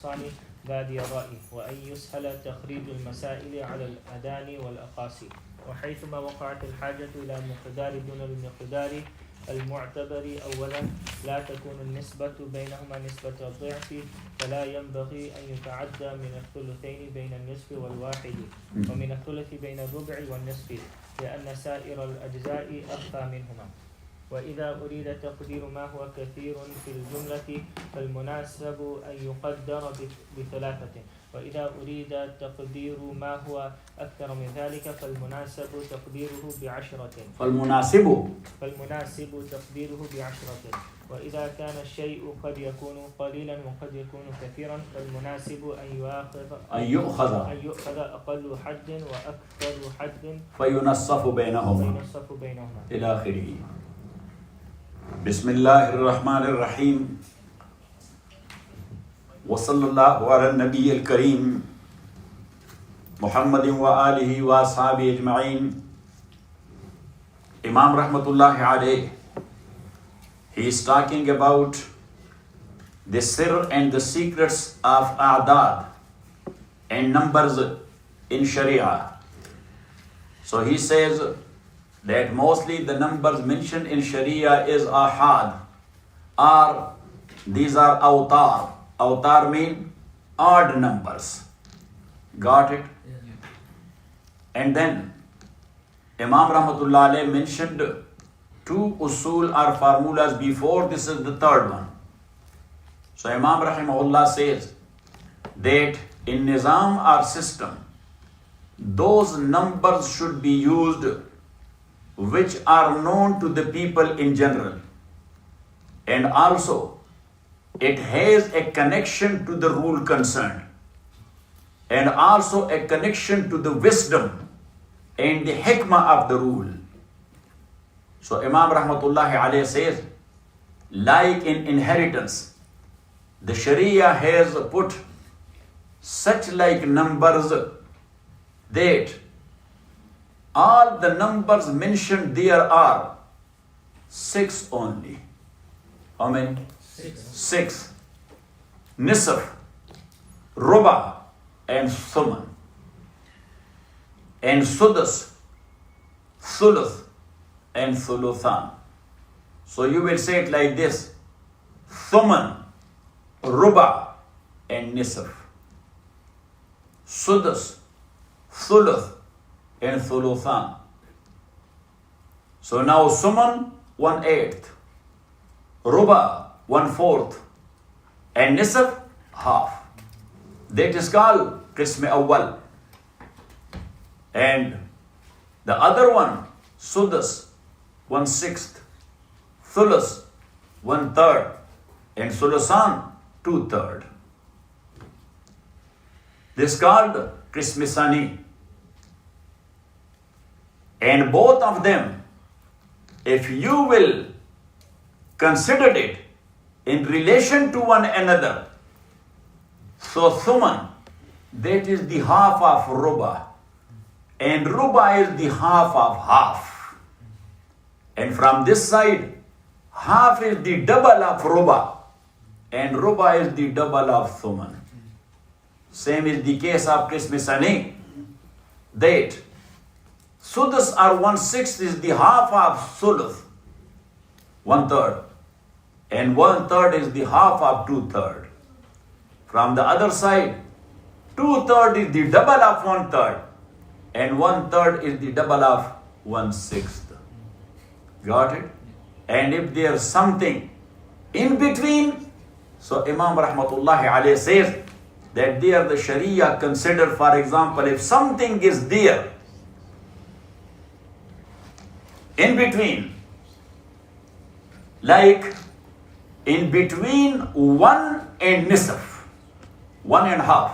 ثاني بادي الرأي وأن يسهل تخريج المسائل على الأداني والأقاصي وحيثما وقعت الحاجة إلى مقدار دون المقدار المعتبر أولا لا تكون النسبة بينهما نسبة الضعف فلا ينبغي أن يتعدى من الثلثين بين النصف والواحد ومن الثلث بين الربع والنصف لأن سائر الأجزاء أخفى منهما. وإذا أريد تقدير ما هو كثير في الجملة فالمناسب أن يقدر بثلاثة وإذا أريد تقدير ما هو أكثر من ذلك فالمناسب تقديره بعشرة فالمناسب تقديره بعشرة وإذا كان الشيء قد يكون قليلا وقد يكون كثيرا فالمناسب أن يؤخذ أقل حد وأكثر حد فينصف بينهما إلى آخره. بسم الله الرحمن الرحيم وصلى الله على النبي الكريم محمد وآله وأصحابه أجمعين. Imam Rahmatullah alayh, he is talking about the sir and the secrets of a'dad and numbers in Sharia. So he says that mostly the numbers mentioned in Sharia is ahad, or these are awtar. Awtar mean odd numbers. Got it? Yeah. And then Imam Rahmatullah alayh mentioned two usul or formulas before. This is the third one. So Imam Rahimahullah says that in nizam or system, those numbers should be used which are known to the people in general, and also it has a connection to the rule concerned, and also a connection to the wisdom and the hikmah of the rule. So Imam Rahmatullahi alayhi says, like in inheritance, the Sharia has put such like numbers that all the numbers mentioned there are 6 only. How many? 6. Nisf, Ruba, and Thuman. And Sudus, Thuluth, and Thuluthan. So you will say it like this: Thuman, Ruba, and Nisf. Sudus, Thuluth, and Thuluthan. So now Suman 1/8, Ruba 1/4, and Nisf half. That is called Qism Awwal. And the other one, Sudus 1/6, Thulus 1/3, and Thulusan 2/3. This is called Qism Sani. And both of them, if you will consider it in relation to one another, so Thuman, that is the half of Ruba, and Ruba is the half of half. And from this side, half is the double of Ruba, and Ruba is the double of Thuman. Same is the case of Qism Sani, that Sudus or 1/6 is the half of Suluth, 1/3, and 1/3 is the half of 2/3. From the other side, 2/3 is the double of 1/3, and 1/3 is the double of 1/6. Got it? And if there's something in between, so Imam Rahmatullahi alayhi says that there the Sharia consider, for example, if something is there in between, like in between 1 and nisf, 1.5,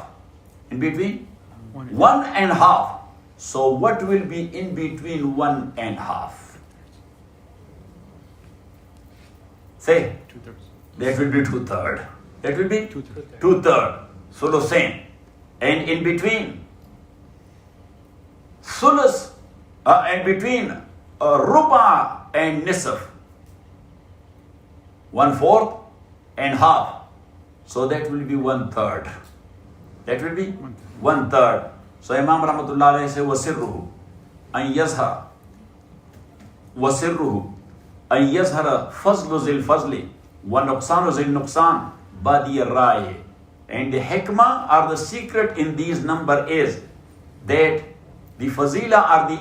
in between 1.5. So what will be in between 1.5? Say, 2/3. That will be 2/3. That will be 2/3. So the same. And in between Sulus, and between Ruba and Nisf, 1/4 and half. So that will be 1/3. That will be 1/3. So Imam Rahmatullah alayhi says, وَسِرُّهُ أَن يَظْهَرَ وَسِرُّهُ أَن يَظْهَرَ فَضْلُ ذِي الْفَضْلِ وَنُقْصَانُ ذِي النُّقْصَانِ بَادِيَ الرَّائِ. And the hikmah or the secret in these number is that the fazila or the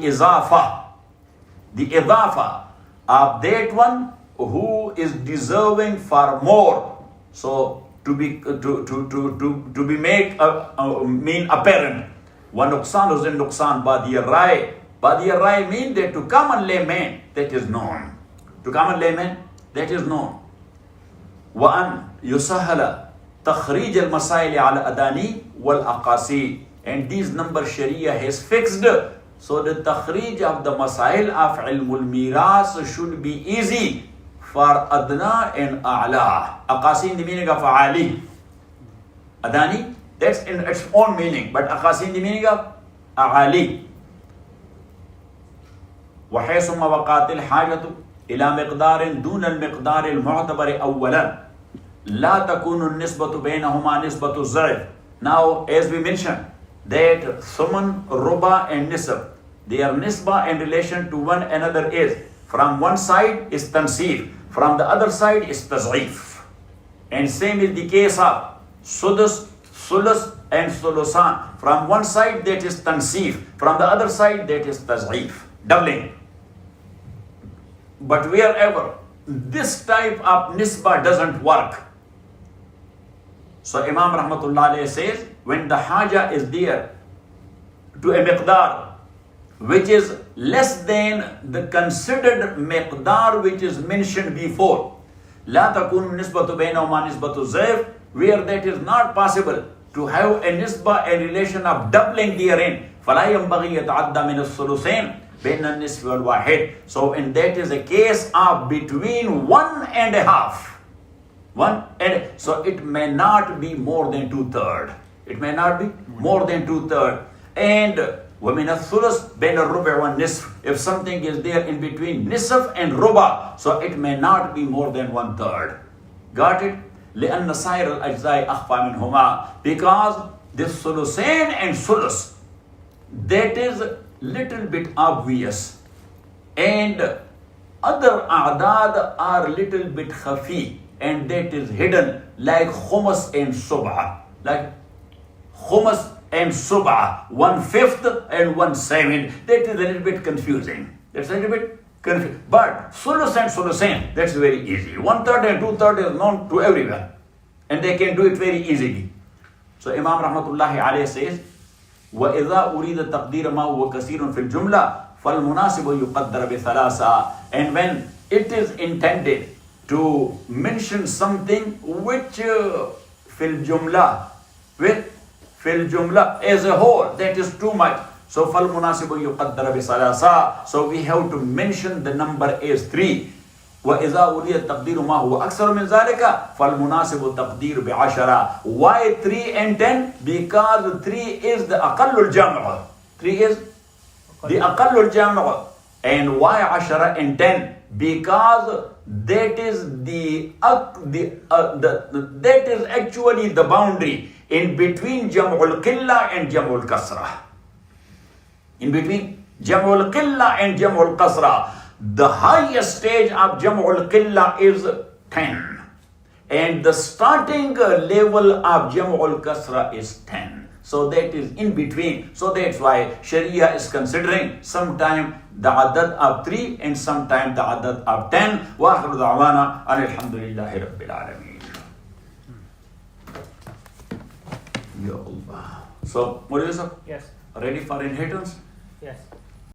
idafa of that one who is deserving for more. So to be made mean apparent. One nuqsan is in nuqsan badiya rai. Badiya rai mean that to common layman that is known. To common layman that is known. Wa an yusahala takhrij al masail ala adani wal aqasi. And these numbers Sharia has fixed. So the takhrij of the masail of ilmul miras should be easy for adna and a'la. Aqasi in the meaning of ali. Adani, that's in its own meaning. But aqasi in the meaning of ali. وحيث وقعت الحاجة إلى مقدار دون المقدار المعتبر أولا لا تكون النسبة بينهما نسبة الضعف. Now, as we mentioned, that Suman, Ruba and Nisab, their nisba in relation to one another is, from one side is Tansif, from the other side is Taz'if. And same is the case of Sudus, Sulus and Sulusan. From one side that is Tansif, from the other side that is Taz'if, doubling. But wherever this type of nisba doesn't work, so Imam Rahmatullah alayhi says, when the haja is there to a miqdar which is less than the considered miqdar which is mentioned before, la takun nisbatu bainahuma nisbatu zayf, where that is not possible to have a nisba, a relation of doubling therein, fala yanbaghi yata'adda min as-sulusain bain an-nisf wal wahid. So and that is a case of between 1.5. So it may not be more than 2/3. It may not be more than 2/3. And وَمِنَ الثُّلُثِ بَيْنَ الرُّبْعِ وَالنِّصْفِ. If something is there in between nisf and ruba, so it may not be more than 1/3. Got it? لأن سائر الأجزاء أخفى منهما. Because this sulusain and sulus, that is little bit obvious. And other a'dad are little bit khafi. And that is hidden, like khumus and sub'a. Like khumus and sub'a, 1/5 and 1/7. That is a little bit confusing. That's a little bit confusing. But sulus and sulusain, that's very easy. 1/3 and 2/3 is known to everyone. And they can do it very easily. So Imam Rahmatullahi alayhi says, وَإِذَا أُرِيدَ تَقْدِيرَ مَا هُوَ كَثِيرٌ فِي الْجُمْلَةِ فَالْمُنَاسِبُ يُقَدَّرَ بِثَلَاثَةٍ. And when it is intended to mention something which fil jumla as a whole, that is too much. So fal munasibu yuqaddara bi salasa. So we have to mention the number as 3. Wa idha uriya taqdiru ma huwa aksar min zalika fal munasibu taqdir bi 10. Why 3 and 10? Because 3 is the aqallul jam'a. 3 is the aqallul jam'a. And why 10 and 10? Because that is that is actually the boundary in between Jam'ul Qilla and Jam'ul Kasra. In between Jam'ul Qilla and Jam'ul Kasra, the highest stage of Jam'ul Qilla is 10. And the starting level of Jam'ul Kasra is 10. So that is in between. So that's why Sharia is considering sometime the adad of 3 and sometime the adad of 10. Wa akhiru da'wana alhamdulillahi rabbil alameen. Ya Allah. So, what is it? Yes. Ready for inheritance? Yes.